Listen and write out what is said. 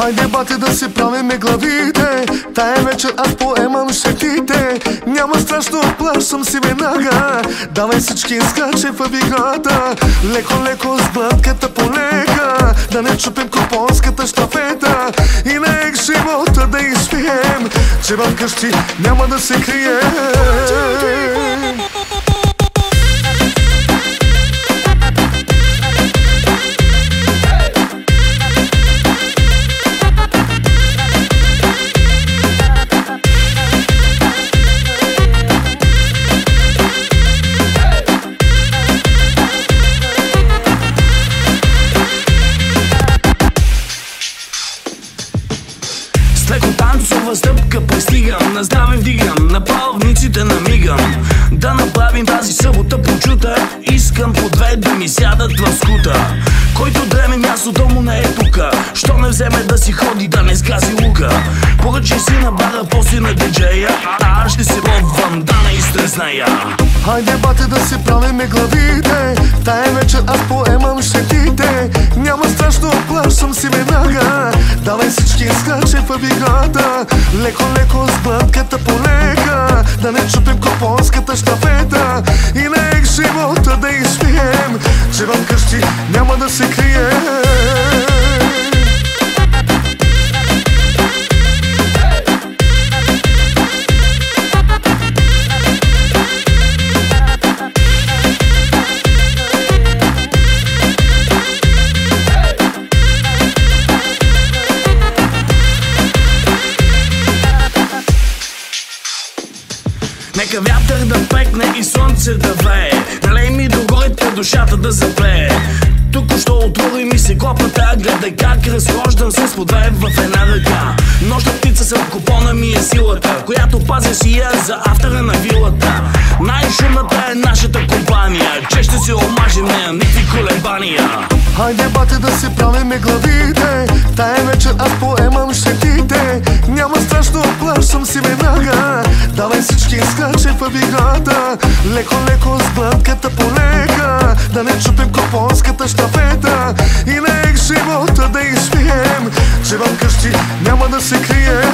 Хайде, бате, да си правиме главите. Тая вечер аз поемам щетите. Няма страшно, плащам си веднага. Давай всички изкачи в играта. Леко, леко с глътката полека. Да не чупим купонската щафета. И нека живота да изпием, че в къщи няма да се крием. Леко танцова стъпка пристигам, на здраве вдигам, на палвниците намигам. Да направим тази събота почута. Искам по две да ми сядат в скута. Който дреме мястото му не е тука. Що не вземе да си ходи, да не сгаси лука. Поръчай си на бара, после на диджея. А аз ще се пробвам да не изтрезная. Хайде, бате, да си правиме главите. Тая вечер аз поемам щетите. Няма страшно, плащам си веднага. Давай всички изкачи в играта. Леко, леко с глътката полека. Да не чупим купонската щафета. И нека живота да изпием, че в къщи няма да се крием. Нека вятър да пекне и слънце да вее. Налей ми до горите душата да запее. Току-що отвори ми се клопата. Гледай как разхождам се с по две в една ръка. Нощна птица с купона ми е силата, която пазя си я за автора на вилата. Най-шумната е нашата компания, че ще се омажем, нея никакви колебания. Хайде, бате, да си правиме главите. Тая вечер аз поемам щетите. Няма страшно, плащам си веднага. Давай всички изкачи в играта. Леко, леко с глътката полека. Да не чупим купонската щафета. И нека живота да изпием, че в къщи няма да се крием.